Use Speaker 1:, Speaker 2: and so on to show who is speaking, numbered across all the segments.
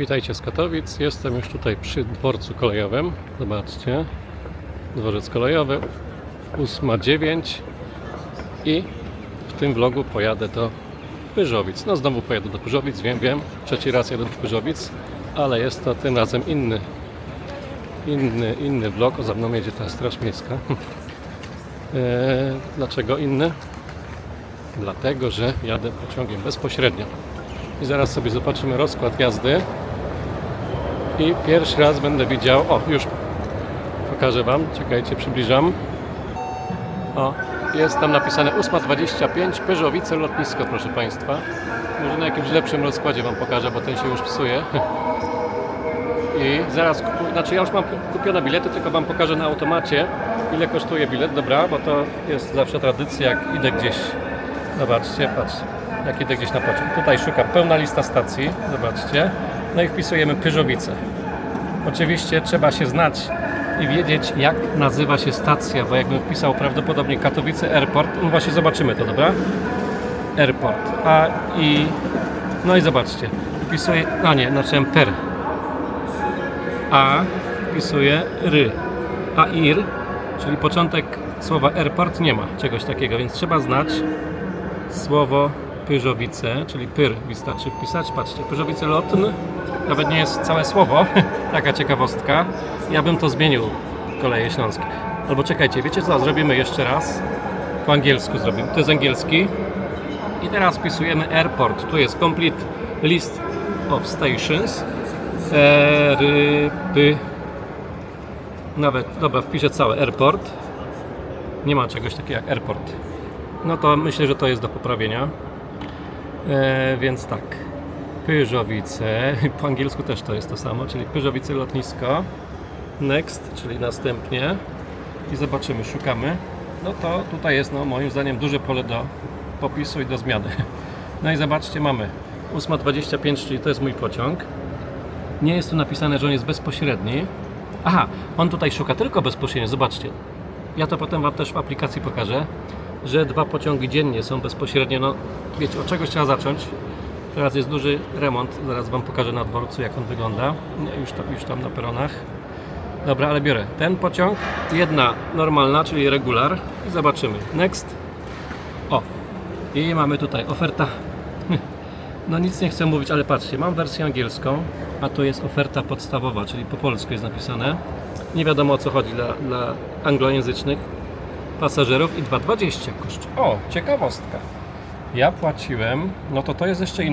Speaker 1: Witajcie z Katowic. Jestem już tutaj przy dworcu kolejowym. Zobaczcie. Dworzec kolejowy 8:09 i w tym vlogu pojadę do Pyrzowic. No znowu pojadę do Pyrzowic, wiem. Trzeci raz jadę do Pyrzowic, ale jest to tym razem inny vlog. O, za mną jedzie ta Straż Miejska. Dlaczego inny? Dlatego, że jadę pociągiem bezpośrednio. I zaraz sobie zobaczymy rozkład jazdy. I pierwszy raz będę widział, o już pokażę Wam, czekajcie, przybliżam. O, jest tam napisane 8:25, Pyrzowice lotnisko, proszę Państwa. Może na jakimś lepszym rozkładzie Wam pokażę, bo ten się już psuje. I zaraz, znaczy ja już mam kupione bilety, tylko Wam pokażę na automacie, ile kosztuje bilet, dobra, bo to jest zawsze tradycja, jak idę gdzieś. Zobaczcie, patrzcie, jak idę gdzieś na pociąg. Tutaj szukam, pełna lista stacji, zobaczcie. No i wpisujemy Pyrzowice. Oczywiście trzeba się znać i wiedzieć, jak nazywa się stacja, bo jakbym wpisał prawdopodobnie Katowice Airport, no właśnie zobaczymy to, dobra? Airport. No i zobaczcie, wpisuję, no nie, napisałem per. A wpisuję ry. A ir, czyli początek słowa airport nie ma czegoś takiego, więc trzeba znać słowo Pyrzowice, czyli pyr wystarczy wpisać. Patrzcie, Pyrzowice lotn, nawet nie jest całe słowo, taka ciekawostka. Ja bym to zmienił, Koleje Śląskie. Albo czekajcie, wiecie co, zrobimy jeszcze raz. Po angielsku zrobimy, to jest angielski. I teraz wpisujemy airport, tu jest complete list of stations. Nawet, dobra, wpiszę całe airport. Nie ma czegoś takiego jak airport. No to myślę, że to jest do poprawienia. Więc tak, Pyrzowice, po angielsku też to jest to samo, czyli Pyrzowice lotnisko. Next, czyli następnie. I zobaczymy, szukamy. No to tutaj jest, no moim zdaniem, duże pole do popisu i do zmiany. No i zobaczcie, mamy 8:25, czyli to jest mój pociąg. Nie jest tu napisane, że on jest bezpośredni. Aha, on tutaj szuka tylko bezpośrednio, zobaczcie. Ja to potem Wam też w aplikacji pokażę, że 2 pociągi dziennie są bezpośrednio. No wiecie, od czegoś trzeba zacząć. Teraz jest duży remont, zaraz Wam pokażę na dworcu, jak on wygląda. Już tam na peronach. Dobra, ale biorę ten pociąg, jedna normalna, czyli regular i zobaczymy. Next. O, i mamy tutaj oferta. No nic nie chcę mówić, ale patrzcie, mam wersję angielską, a to jest oferta podstawowa, czyli po polsku jest napisane. Nie wiadomo, o co chodzi dla anglojęzycznych pasażerów i 2,20 kosztuje. O, ciekawostka. Ja płaciłem, no to jest jeszcze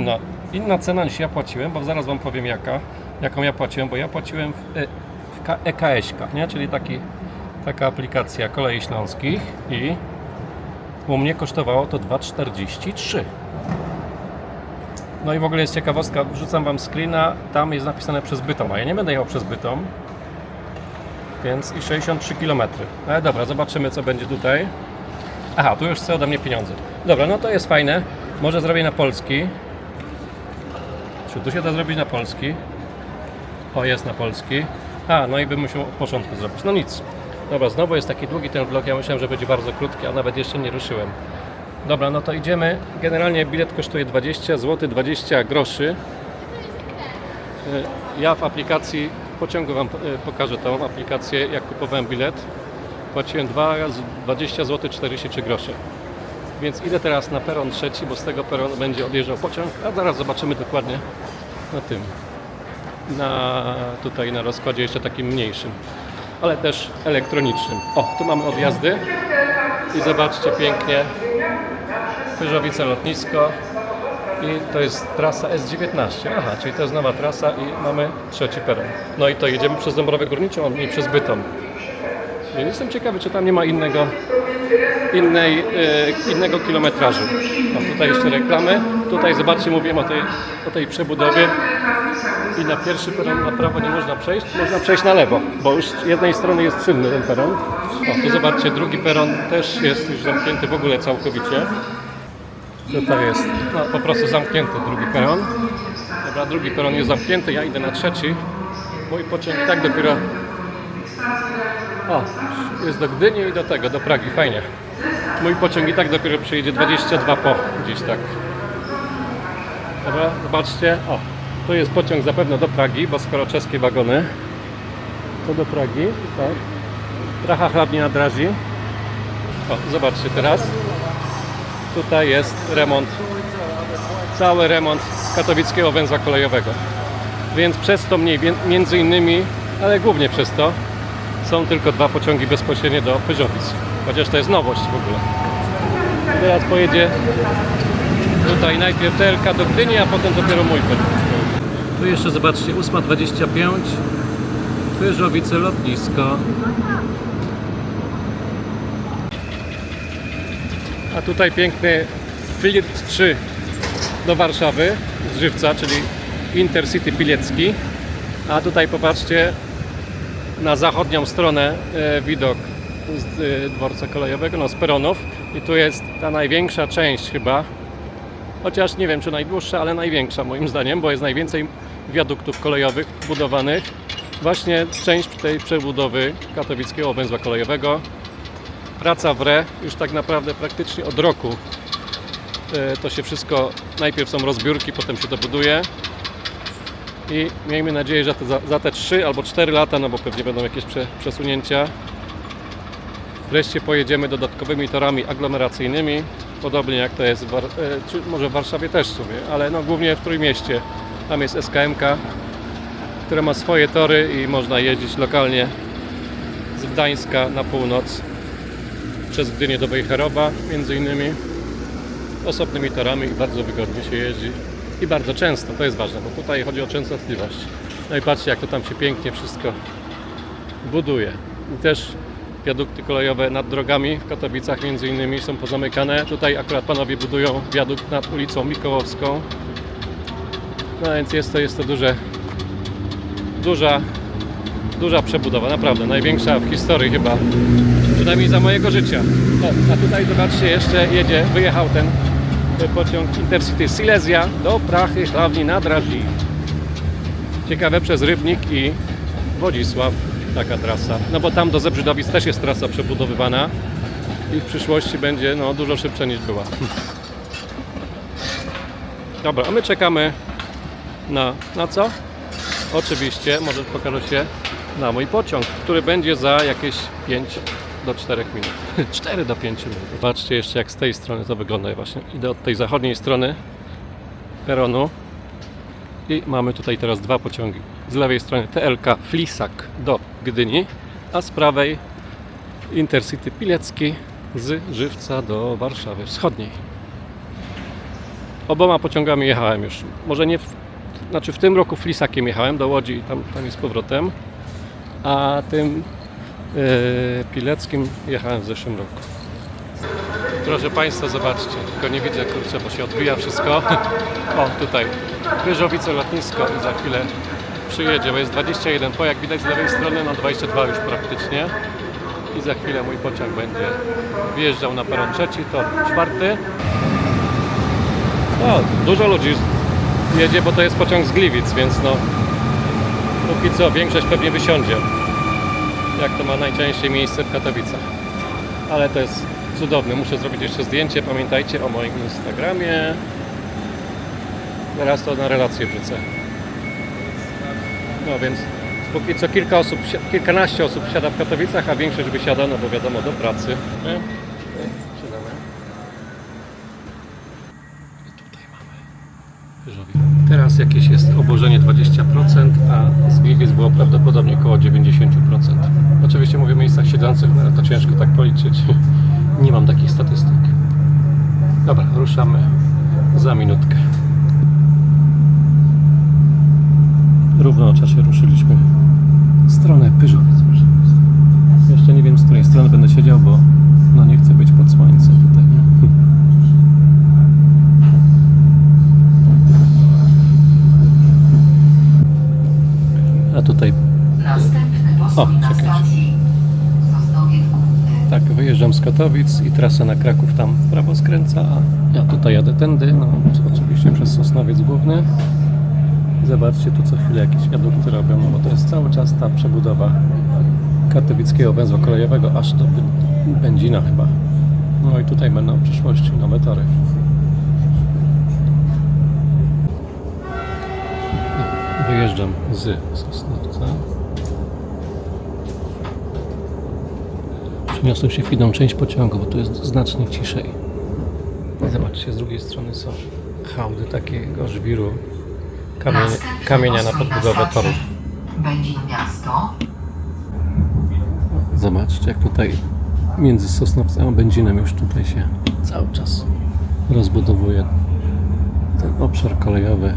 Speaker 1: inna cena niż ja płaciłem, bo zaraz Wam powiem jaką ja płaciłem, bo ja płaciłem w EKS-kach, nie? Czyli taka aplikacja Kolei Śląskich i u mnie kosztowało to 2,43. No i w ogóle jest ciekawostka, wrzucam Wam screena, tam jest napisane przez Bytom, a ja nie będę jechał przez Bytom, więc i 63 km. Ale dobra, zobaczymy, co będzie tutaj. Aha, tu już chce ode mnie pieniądze. Dobra, no to jest fajne. Może zrobię na polski. Czy tu się da zrobić na polski? O, jest na polski. A, no i bym musiał od początku zrobić. No nic. Dobra, znowu jest taki długi ten vlog. Ja myślałem, że będzie bardzo krótki, a nawet jeszcze nie ruszyłem. Dobra, no to idziemy. Generalnie bilet kosztuje 20 zł, 20 groszy. Ja w aplikacji, w pociągu Wam pokażę tą aplikację, jak kupowałem bilet. Płaciłem 2 razy 20 zł 43 grosze. Więc idę teraz na peron trzeci, bo z tego peronu będzie odjeżdżał pociąg, a zaraz zobaczymy dokładnie na tym. Tutaj na rozkładzie jeszcze takim mniejszym, ale też elektronicznym. O, tu mamy odjazdy i zobaczcie pięknie. Pyrzowice lotnisko i to jest trasa S19. Aha, czyli to jest nowa trasa i mamy trzeci peron. No i to jedziemy przez Dąbrowę Górniczą, a nie przez Bytom. Więc jestem ciekawy, czy tam nie ma innego kilometrażu. No, tutaj jeszcze reklamy. Tutaj zobaczcie, mówiłem o tej przebudowie. I na pierwszy peron na prawo nie można przejść. Można przejść na lewo, bo już z jednej strony jest czynny ten peron. O, tu zobaczcie, drugi peron też jest już zamknięty w ogóle całkowicie. Tutaj jest po prostu zamknięty drugi peron. Dobra, drugi peron jest zamknięty, ja idę na trzeci. Mój pociąg i tak dopiero... O, jest do Gdyni i do Pragi, fajnie. Mój pociąg i tak dopiero przyjedzie 22 po, gdzieś tak. Dobra, zobaczcie, o, To jest pociąg zapewne do Pragi, bo skoro czeskie wagony, to do Pragi, tak. Praha hlavní nádraží. O, zobaczcie teraz. Tutaj jest remont, cały remont katowickiego węzła kolejowego. Więc przez to między innymi, ale głównie przez to, są tylko 2 pociągi bezpośrednio do Pyżowic. Chociaż to jest nowość w ogóle. Teraz pojedzie tutaj najpierw TLK do Gdyni, a potem dopiero mój pociąg. Tu jeszcze zobaczcie, 8:25, Pyżowice lotnisko. A tutaj piękny Flirt 3 do Warszawy z Żywca, czyli Intercity Pilecki. A tutaj popatrzcie na zachodnią stronę widok z dworca kolejowego, no z peronów. I tu jest ta największa część chyba, chociaż nie wiem czy najdłuższa, ale największa moim zdaniem, bo jest najwięcej wiaduktów kolejowych budowanych. Właśnie część tej przebudowy katowickiego węzła kolejowego. Praca w re już tak naprawdę praktycznie od roku. To się wszystko, najpierw są rozbiórki, potem się to buduje. I miejmy nadzieję, że za te 3 albo 4 lata, no bo pewnie będą jakieś przesunięcia, wreszcie pojedziemy dodatkowymi torami aglomeracyjnymi, podobnie jak to jest czy może w Warszawie też w sumie, ale no głównie w Trójmieście. Tam jest SKM-ka, która ma swoje tory i można jeździć lokalnie z Gdańska na północ przez Gdynię do Wejherowa między innymi osobnymi torami i bardzo wygodnie się jeździ i bardzo często, to jest ważne, bo tutaj chodzi o częstotliwość. No i patrzcie, jak to tam się pięknie wszystko buduje. I też wiadukty kolejowe nad drogami w Katowicach między innymi są pozamykane. Tutaj akurat panowie budują wiadukt nad ulicą Mikołowską. No więc jest to duża przebudowa, naprawdę największa w historii chyba, przynajmniej za mojego życia. O, a tutaj zobaczcie, jeszcze wyjechał ten pociąg Intercity Silesia do Prachy hlavní nádraží. Ciekawe, przez Rybnik i Wodzisław taka trasa, no bo tam do Zebrzydowic też jest trasa przebudowywana i w przyszłości będzie no, dużo szybsza niż była. Dobra, a my czekamy na co? Oczywiście, może pokażę się na mój pociąg, który będzie za jakieś 5 do 4 minut. 4 do 5 minut. Zobaczcie jeszcze, jak z tej strony to wygląda. Właśnie idę od tej zachodniej strony peronu i mamy tutaj teraz 2 pociągi. Z lewej strony TLK Flisak do Gdyni, a z prawej Intercity Pilecki z Żywca do Warszawy Wschodniej. Oboma pociągami jechałem już. Może nie w tym roku Flisakiem jechałem do Łodzi i tam jest powrotem, a tym Pileckim jechałem w zeszłym roku. Proszę Państwa, zobaczcie, tylko nie widzę, kurczę, bo się odbija wszystko. O, tutaj Pyżowice lotnisko i za chwilę przyjedzie, bo jest 21 po, jak widać z lewej strony, no 22 już praktycznie. I za chwilę mój pociąg będzie wjeżdżał na peron 3, to 4. O, dużo ludzi jedzie, bo to jest pociąg z Gliwic, więc no póki co większość pewnie wysiądzie, jak to ma najczęściej miejsce w Katowicach. Ale to jest cudowne, muszę zrobić jeszcze zdjęcie, pamiętajcie o moim Instagramie. Teraz to na relację wrzucę. No więc póki co kilkanaście osób wsiada w Katowicach, a większość wysiada, no bo wiadomo, do pracy. Teraz jakieś jest obłożenie 20%, a z Gliwic było prawdopodobnie około 90%. Oczywiście mówię o miejscach siedzących, no to ciężko tak policzyć. Nie mam takich statystyk. Dobra, ruszamy za minutkę. Równo o czasie ruszyliśmy w stronę Pyżowic. Jeszcze nie wiem, z której strony będę siedział, bo no nie chcę być pod słońcem tutaj. A tutaj... O, czekajcie. Tak, wyjeżdżam z Katowic i trasa na Kraków tam w prawo skręca, a ja tutaj jadę tędy, no oczywiście przez Sosnowiec Główny. Zobaczcie, tu co chwilę jakieś wiadukty robią, no bo to jest cały czas ta przebudowa katowickiego węzła kolejowego aż do Będzina chyba. No i tutaj będą w przyszłości nowe tory. Wyjeżdżam z Sosnowca. Przeniosłem się w inną część pociągu, bo tu jest znacznie ciszej. Zobaczcie, z drugiej strony są hałdy takiego żwiru kamienia na podbudowę torów.
Speaker 2: Będzie miasto.
Speaker 1: Zobaczcie, jak tutaj między Sosnowcem a Będzinem już tutaj się cały czas rozbudowuje ten obszar kolejowy.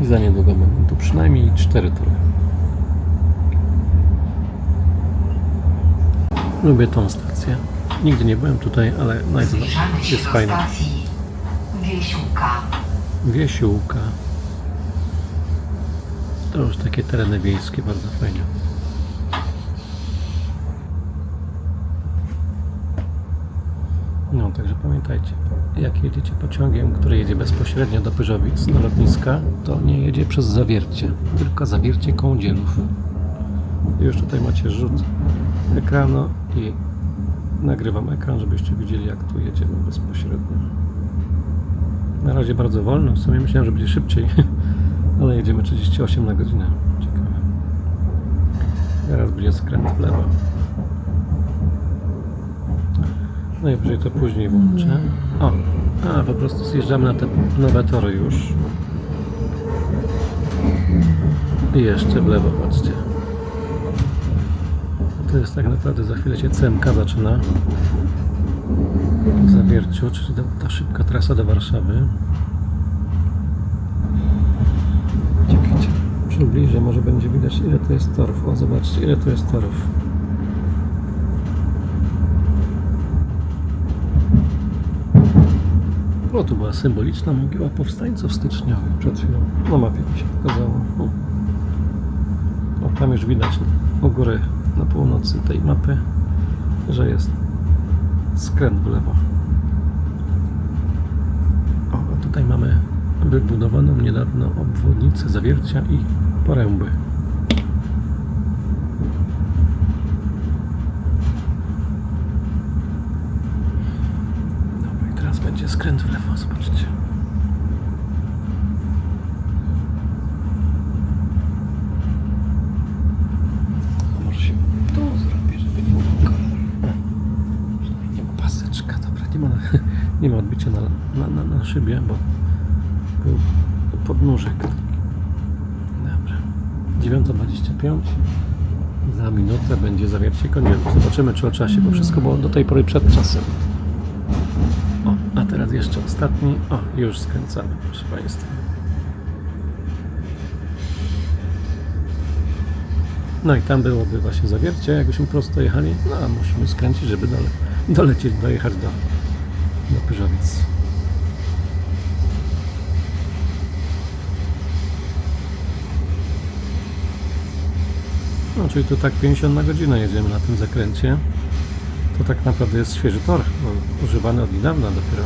Speaker 1: I za niedługo będą tu przynajmniej 4 tory. Lubię tą stację. Nigdy nie byłem tutaj, ale
Speaker 2: Zbliżamy się
Speaker 1: jest
Speaker 2: do
Speaker 1: fajna.
Speaker 2: stacji Wiesiłka.
Speaker 1: Wiesiłka. To już takie tereny wiejskie, bardzo fajnie. No, także pamiętajcie, jak jedziecie pociągiem, który jedzie bezpośrednio do Pyrzowic, do lotniska, to nie jedzie przez Zawiercie, tylko Zawiercie Kądzielów. Już tutaj macie rzut ekranu i nagrywam ekran, żebyście widzieli, jak tu jedziemy bezpośrednio. Na razie bardzo wolno, w sumie myślałem, że będzie szybciej, ale jedziemy 38 na godzinę. Ciekawe. Teraz będzie skręt w lewo. Najwyżej to później włączę. O, po prostu zjeżdżamy na te nowe tory już. I jeszcze w lewo, patrzcie. To jest tak naprawdę, za chwilę się CMK zaczyna. W Zawierciu, czyli ta szybka trasa do Warszawy. Czekajcie, przybliżę, może będzie widać, ile to jest torów. O, zobaczcie, ile to jest torów. No, tu była symboliczna mogiła powstańców styczniowych przed chwilą. Na mapie mi się pokazało. O, tam już widać u góry na północy tej mapy, że jest skręt w lewo. O, a tutaj mamy wybudowaną niedawno obwodnicę Zawiercia i Poręby. Dobra, i teraz będzie skręt w lewo, zobaczcie. Może się tu zrobię, żeby nie było koloru. Nie ma paseczka, dobra, nie ma odbicia na szybie, bo był podnóżek. Dobra. 9:25. Za minutę będzie Zawiercie Kądzielów. Zobaczymy, czy o czasie, bo wszystko było do tej pory przed czasem. O, a teraz jeszcze ostatni. O, już skręcamy, proszę Państwa. No i tam byłoby właśnie Zawiercie, jakbyśmy prosto jechali. No, a musimy skręcić, żeby dojechać do Pyrzowic. No, czyli to tak 50 na godzinę jedziemy na tym zakręcie. To tak naprawdę jest świeży tor, używany od niedawna dopiero.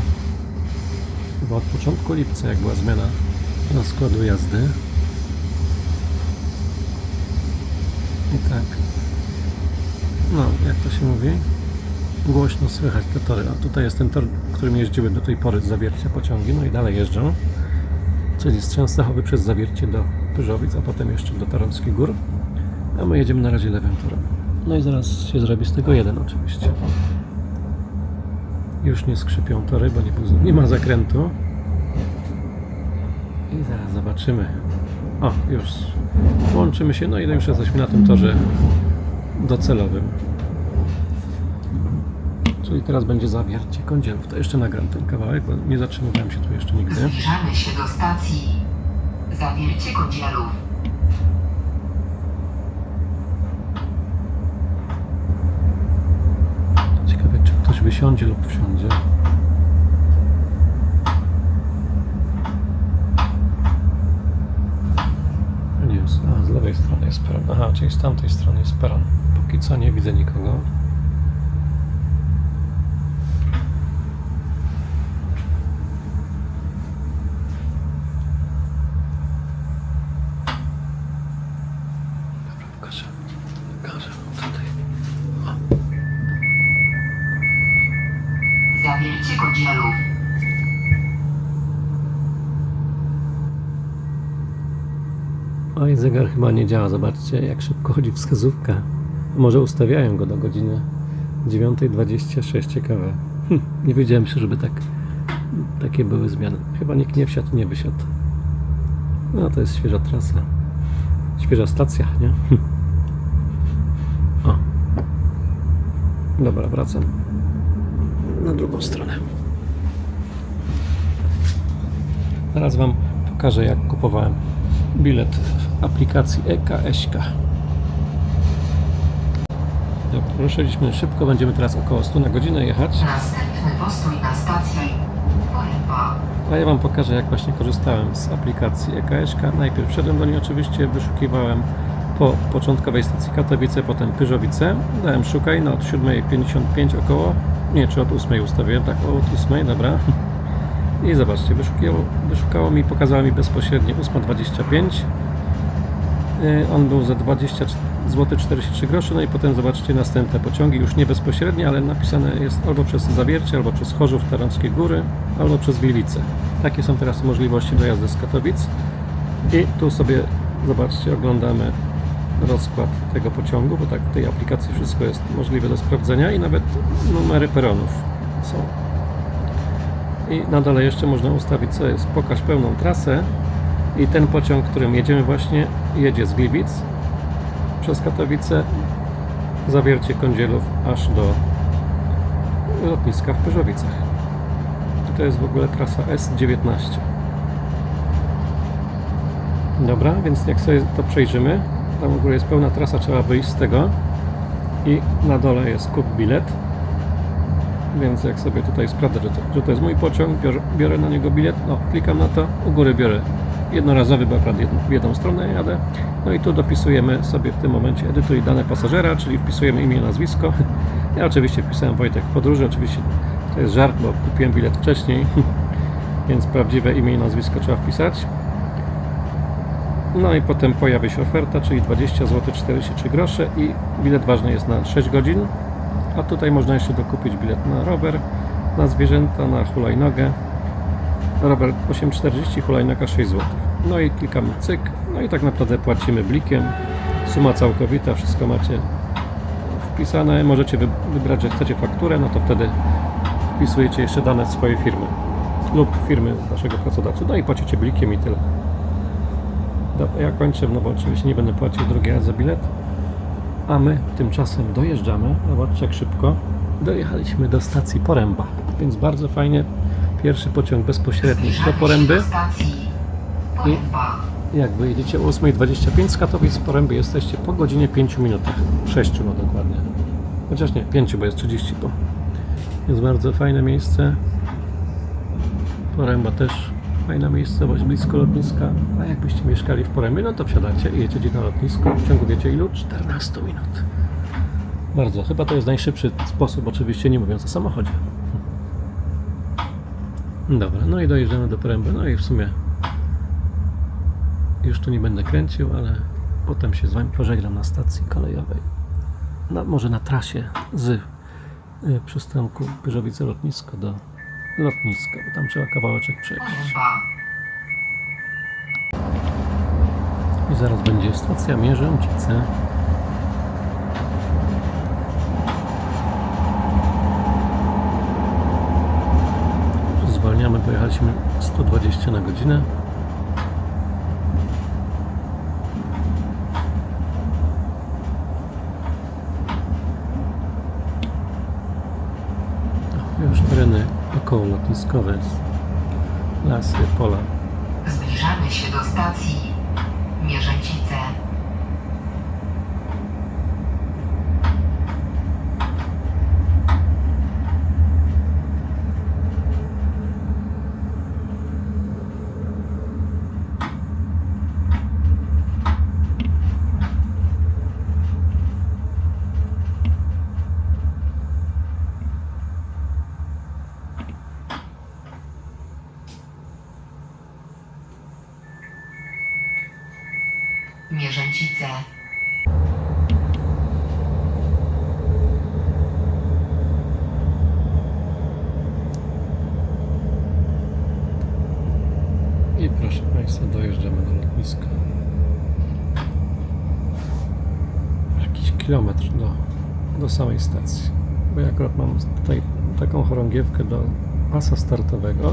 Speaker 1: Chyba od początku lipca, jak była zmiana na składu jazdy. I tak. No, jak to się mówi? Głośno słychać te tory. A tutaj jest ten tor, którym jeździły do tej pory z Zawiercia pociągi, no i dalej jeżdżą. Czyli z Częstochowy przez Zawiercie do Pyrzowic, a potem jeszcze do Tarnowskich Gór. A my jedziemy na razie lewym torem. No i zaraz się zrobi z tego jeden oczywiście. Już nie skrzypią tory, bo nie ma zakrętu. I zaraz zobaczymy. O, już łączymy się, no i już jesteśmy na tym torze docelowym. Czyli teraz będzie Zawiercie Kądzielów. To jeszcze nagram ten kawałek, bo nie zatrzymywałem się tu jeszcze nigdy.
Speaker 2: Zbliżamy się do stacji Zawiercie Kądzielów.
Speaker 1: Ciekawe, czy ktoś wysiądzie lub wsiądzie. Nie jest. A, z lewej strony jest peron. Aha, czyli z tamtej strony jest peron. Póki co nie widzę nikogo. Dobra, pokażę tutaj.
Speaker 2: Zawiercie Kądzielów.
Speaker 1: Oj, zegar chyba nie działa. Zobaczcie, jak szybko chodzi wskazówka. Może ustawiają go do godziny 9:26. Ciekawe. Nie wiedziałem się, żeby takie były zmiany. Chyba nikt nie wsiadł, nie wysiadł. No to jest świeża trasa. Świeża stacja, nie? O. Dobra, wracam na drugą stronę. Teraz Wam pokażę, jak kupowałem bilet w aplikacji EKS-ka. Dobra, ruszyliśmy szybko, będziemy teraz około 100 na godzinę jechać.
Speaker 2: Następny postój na stacji Poręba.
Speaker 1: A ja Wam pokażę, jak właśnie korzystałem z aplikacji EKS-ka. Najpierw wszedłem do niej oczywiście, wyszukiwałem po początkowej stacji Katowice, potem Pyrzowice. Dałem szukaj, no od 7:55 około, nie, czy od 8 ustawiłem, tak, od 8, dobra. I zobaczcie, wyszukało mi, pokazało mi bezpośrednio 8:25. On był za 20 zł 43 groszy, no i potem zobaczcie następne pociągi, już nie bezpośrednie, ale napisane jest albo przez Zawiercie, albo przez Chorzów Tarnowskie Góry, albo przez Gliwice. Takie są teraz możliwości dojazdu z Katowic. I tu sobie, zobaczcie, oglądamy rozkład tego pociągu, bo tak w tej aplikacji wszystko jest możliwe do sprawdzenia i nawet numery peronów są. I na dole jeszcze można ustawić, co jest, pokaż pełną trasę. I ten pociąg, którym jedziemy właśnie, jedzie z Gliwic przez Katowice, Zawiercie, Kądzielów, aż do lotniska w Pyrzowicach. To jest w ogóle trasa S19. Dobra, więc jak sobie to przejrzymy, tam w ogóle jest pełna trasa, trzeba wyjść z tego i na dole jest kup bilet. Więc jak sobie tutaj sprawdzę, że to jest mój pociąg, biorę na niego bilet, no klikam na to, u góry biorę jednorazowy, bo akurat w jedną stronę jadę. No i tu dopisujemy sobie w tym momencie edytuj dane pasażera, czyli wpisujemy imię, nazwisko. Ja oczywiście wpisałem Wojtek w podróży, oczywiście to jest żart, bo kupiłem bilet wcześniej, więc prawdziwe imię i nazwisko trzeba wpisać. No i potem pojawi się oferta, czyli 20 zł 43 grosze i bilet ważny jest na 6 godzin. A tutaj można jeszcze dokupić bilet na rower, na zwierzęta, na hulajnogę. Rower 8,40, hulajnoga 6 zł. No i klikamy cyk, no i tak naprawdę płacimy blikiem. Suma całkowita, wszystko macie wpisane. Możecie wybrać, że chcecie fakturę, no to wtedy wpisujecie jeszcze dane swojej firmy lub firmy waszego pracodawcy. No i płacicie blikiem i tyle. Dobra, ja kończę, no bo oczywiście nie będę płacił drugi raz za bilet. A my tymczasem dojeżdżamy. Zobaczcie, jak szybko dojechaliśmy do stacji Poręba. Więc bardzo fajnie. Pierwszy pociąg bezpośredni do Poręby. I jak wyjedziecie o 8:25 z Katowic z Poręby, jesteście po godzinie 5 minutach. 6 no dokładnie. Chociaż nie, 5, bo jest 30 po. Jest bardzo fajne miejsce. Poręba też fajna miejscowość, blisko lotniska. A jakbyście mieszkali w Porębie, no to wsiadacie i jedziecie na lotnisko w ciągu, wiecie ilu? 14 minut. Bardzo. Chyba to jest najszybszy sposób, oczywiście nie mówiąc o samochodzie. Dobra, no i dojeżdżamy do Poręby. No i w sumie już tu nie będę kręcił, ale potem się z Wami pożegnam na stacji kolejowej. No, może na trasie z przystanku Pyrzowice lotnisko do lotniska, bo tam trzeba kawałeczek przejść. I zaraz będzie stacja Mierzęcice. Zwalniamy, pojechaliśmy 120 na godzinę. Już tereny około lotniskowe, lasy, pola.
Speaker 2: Zbliżamy się do stacji Mierzęcice. Mierzęcice.
Speaker 1: I proszę Państwa, dojeżdżamy do lotniska. kilometr do samej stacji. Bo ja akurat mam tutaj taką chorągiewkę do pasa startowego.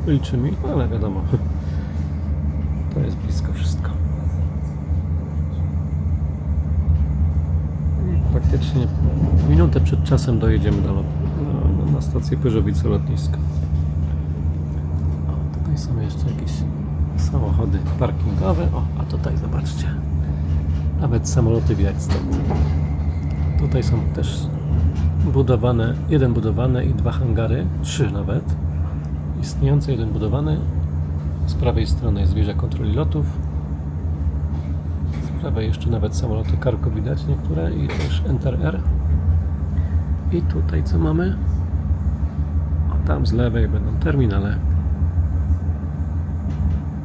Speaker 1: Liczy mi, ale wiadomo, to jest blisko wszystko. I praktycznie minutę przed czasem dojedziemy na stację Pyrzowice lotnisko. O, tutaj są jeszcze jakieś samochody parkingowe. O, a tutaj zobaczcie. Nawet samoloty widać stąd. Tutaj są też jeden budowany i 2 hangary, 3 nawet. Istniejący, jeden budowany. Z prawej strony jest wieża kontroli lotów. Z prawej jeszcze nawet samoloty Cargo widać niektóre i też Enter Air. I tutaj co mamy? O, tam z lewej będą terminale.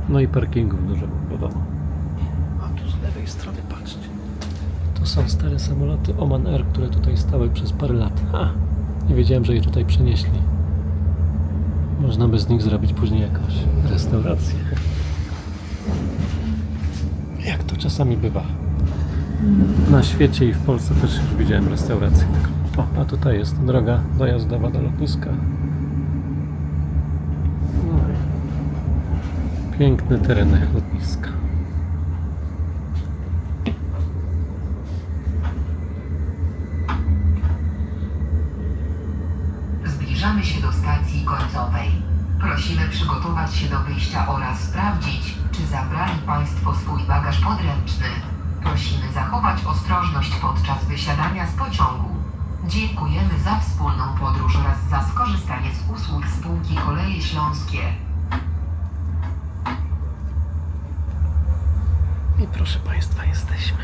Speaker 1: No i parkingów dużo, wiadomo. A tu z lewej strony patrzcie. To są stare samoloty Oman Air, które tutaj stały przez parę lat. Nie wiedziałem, że je tutaj przenieśli. Można by z nich zrobić później jakąś restaurację. Jak to czasami bywa. Na świecie i w Polsce też już widziałem restaurację. O, a tutaj jest droga dojazdowa do lotniska. No. Piękne tereny lotniska.
Speaker 2: Zbliżamy się do stacji końcowej. Prosimy przygotować się do wyjścia oraz sprawdzić, czy zabrali Państwo swój bagaż podręczny. Prosimy zachować ostrożność podczas wysiadania z pociągu. Dziękujemy za wspólną podróż oraz za skorzystanie z usług spółki Koleje Śląskie.
Speaker 1: I proszę Państwa, jesteśmy.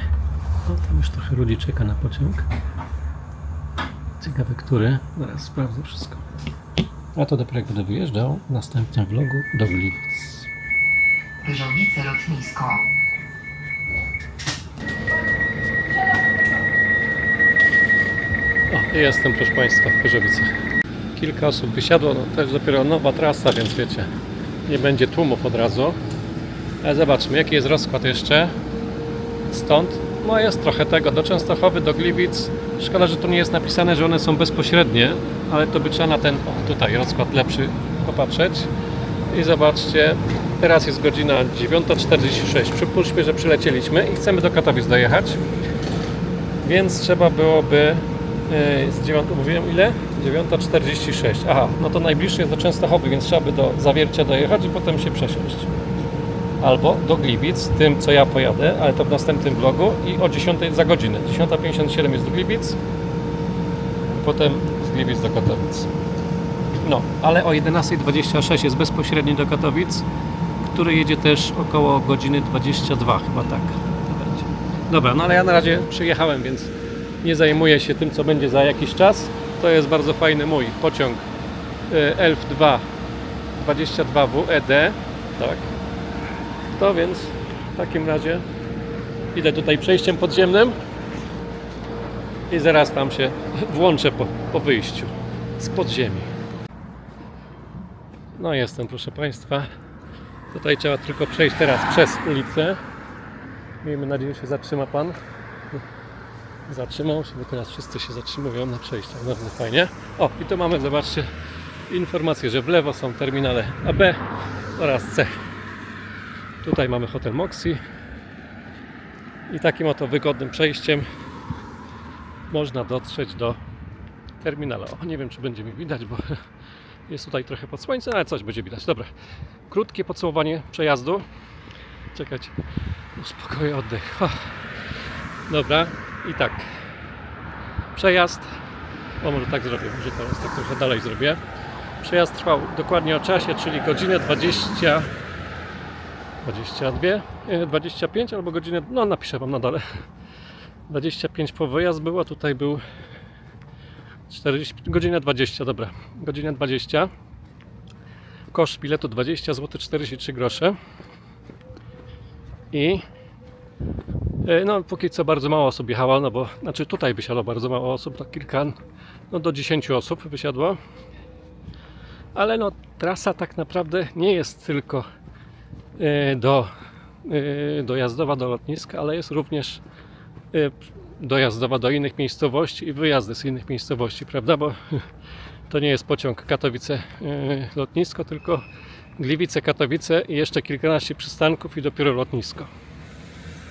Speaker 1: No, tam już trochę ludzi czeka na pociąg. Ciekawe, który. Zaraz sprawdzę wszystko. A to dopiero jak będę wyjeżdżał w następnym vlogu do Gliwic.
Speaker 2: Pyrzowice lotnisko.
Speaker 1: O, jestem, proszę Państwa, w Pyrzowicach. Kilka osób wysiadło, no to jest dopiero nowa trasa, więc wiecie, nie będzie tłumów od razu. Ale zobaczmy, jaki jest rozkład jeszcze stąd. No jest trochę tego, do Częstochowy, do Gliwic. Szkoda, że tu nie jest napisane, że one są bezpośrednie, ale to by trzeba na ten, o tutaj, rozkład lepszy popatrzeć. I zobaczcie, teraz jest godzina 9:46. Przypuśćmy, że przylecieliśmy i chcemy do Katowic dojechać. Więc trzeba byłoby z 9, mówiłem ile? 9:46. Aha, no to najbliższy jest do Częstochowy, więc trzeba by do Zawiercia dojechać i potem się przesiąść. Albo do Gliwic, tym co ja pojadę, ale to w następnym vlogu i o 10 za godzinę. 10:57 jest do Gliwic, potem z Gliwic do Katowic. No, ale o 11:26 jest bezpośredni do Katowic, który jedzie też około godziny 22, chyba tak to będzie. Dobra, no ale ja na razie przyjechałem, więc nie zajmuję się tym, co będzie za jakiś czas. To jest bardzo fajny mój pociąg ELF 2 22W ED, tak. To więc w takim razie idę tutaj przejściem podziemnym i zaraz tam się włączę po wyjściu z podziemi. No jestem, proszę Państwa. Tutaj trzeba tylko przejść teraz przez ulicę. Miejmy nadzieję, że się zatrzyma Pan. Zatrzymał się, bo teraz wszyscy się zatrzymują na przejściach. Bardzo fajnie. O, i tu mamy, zobaczcie, informację, że w lewo są terminale AB oraz C. Tutaj mamy hotel Moxie i takim oto wygodnym przejściem można dotrzeć do terminala. O, nie wiem, czy będzie mi widać, bo jest tutaj trochę pod słońcem, ale coś będzie widać. Dobra, krótkie podsumowanie przejazdu. Czekać, uspokoję oddech. Dobra, i tak. Przejazd, o może tak zrobię, może teraz tak trochę dalej zrobię. Przejazd trwał dokładnie o czasie, czyli godzinę 25 albo godzinę, no napiszę Wam na dole. 25 po wyjazd było, tutaj był 40, godzinę 20, dobra, godzinę 20. Koszt biletu 20 zł 43 grosze. I no póki co bardzo mało osób jechało, no bo znaczy tutaj wysiadło bardzo mało osób, tak kilka, no do 10 osób wysiadło. Ale no trasa tak naprawdę nie jest tylko dojazdowa do lotniska, ale jest również dojazdowa do innych miejscowości i wyjazdy z innych miejscowości, prawda? Bo to nie jest pociąg Katowice-lotnisko, tylko Gliwice-Katowice i jeszcze kilkanaście przystanków i dopiero lotnisko.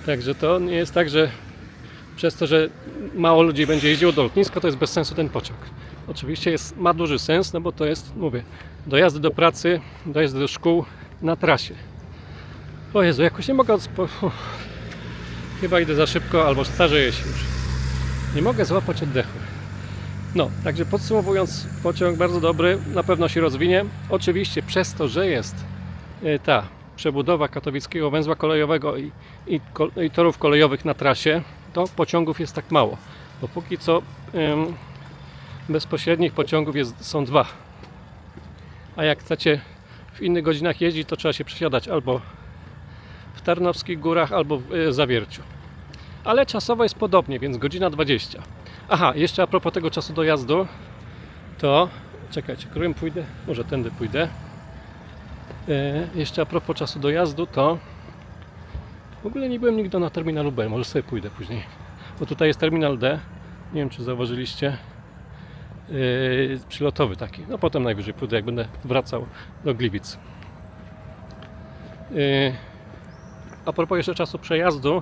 Speaker 1: Także to nie jest tak, że przez to, że mało ludzi będzie jeździło do lotniska, to jest bez sensu ten pociąg. Oczywiście ma duży sens, no bo to jest, mówię, dojazdy do pracy, dojazdy do szkół na trasie. O Jezu, jakoś nie mogę... Chyba idę za szybko, albo starzeję się już. Nie mogę złapać oddechu. No, także podsumowując, pociąg bardzo dobry, na pewno się rozwinie. Oczywiście przez to, że jest ta przebudowa katowickiego węzła kolejowego i torów kolejowych na trasie, to pociągów jest tak mało. Bo póki co bezpośrednich pociągów są 2. A jak chcecie w innych godzinach jeździć, to trzeba się przesiadać albo w Tarnowskich Górach, albo w Zawierciu. Ale czasowo jest podobnie, więc godzina 20. Aha, jeszcze a propos tego czasu dojazdu, to czekajcie, którym pójdę? Może tędy pójdę. Jeszcze a propos czasu dojazdu, to w ogóle nie byłem nigdy na terminalu B, może sobie pójdę później. Bo tutaj jest terminal D, nie wiem czy zauważyliście, przylotowy taki. No potem najwyżej pójdę, jak będę wracał do Gliwic. A propos jeszcze czasu przejazdu,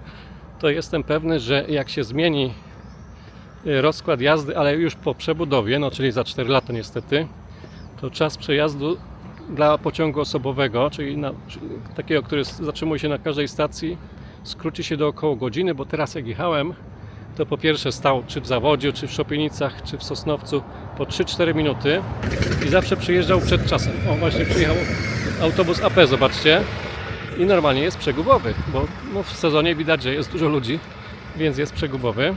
Speaker 1: to jestem pewny, że jak się zmieni rozkład jazdy, ale już po przebudowie, no czyli za 4 lata niestety, to czas przejazdu dla pociągu osobowego, czyli takiego, który zatrzymuje się na każdej stacji, skróci się do około godziny, bo teraz jak jechałem, to po pierwsze stał czy w Zawodziu, czy w Szopienicach, czy w Sosnowcu po 3-4 minuty i zawsze przyjeżdżał przed czasem. O, właśnie przyjechał autobus AP, zobaczcie. I normalnie jest przegubowy, bo no, w sezonie widać, że jest dużo ludzi, więc jest przegubowy.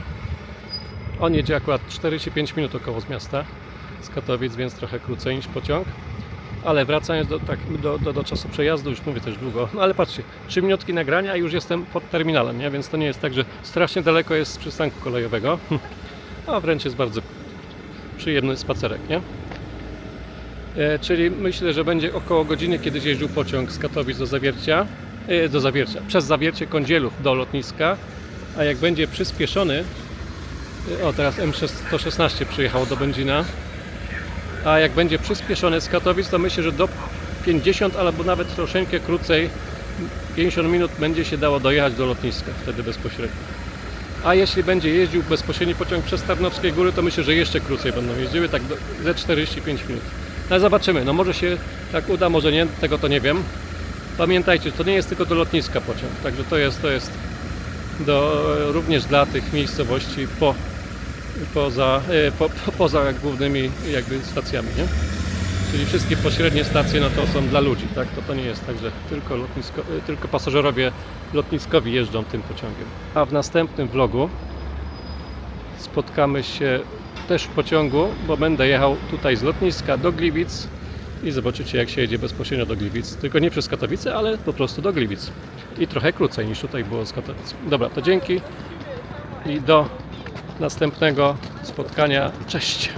Speaker 1: On jedzie akurat 45 minut około z miasta, z Katowic, więc trochę krócej niż pociąg. Ale wracając do czasu przejazdu, już mówię też długo, no ale patrzcie, 3 minutki nagrania i już jestem pod terminalem, nie? Więc to nie jest tak, że strasznie daleko jest z przystanku kolejowego, a wręcz jest bardzo przyjemny spacerek, nie? Czyli myślę, że będzie około godziny, kiedyś jeździł pociąg z Katowic do Zawiercia, przez Zawiercie Kądzielów do lotniska, a jak będzie przyspieszony, o teraz M116 przyjechało do Będzina, a jak będzie przyspieszony z Katowic, to myślę, że do 50 albo nawet troszeczkę krócej, 50 minut będzie się dało dojechać do lotniska, wtedy bezpośrednio. A jeśli będzie jeździł bezpośredni pociąg przez Tarnowskie Góry, to myślę, że jeszcze krócej będą jeździły, tak ze 45 minut. Ale zobaczymy, no może się tak uda, może nie, tego to nie wiem. Pamiętajcie, to nie jest tylko do lotniska pociąg, także to jest również dla tych miejscowości poza głównymi jakby stacjami, nie? Czyli wszystkie pośrednie stacje, no to są dla ludzi, tak? To nie jest tak, że tylko pasażerowie lotniskowi jeżdżą tym pociągiem. A w następnym vlogu spotkamy się też w pociągu, bo będę jechał tutaj z lotniska do Gliwic i zobaczycie, jak się jedzie bezpośrednio do Gliwic. Tylko nie przez Katowice, ale po prostu do Gliwic. I trochę krócej niż tutaj było z Katowic. Dobra, to dzięki i do następnego spotkania. Cześć!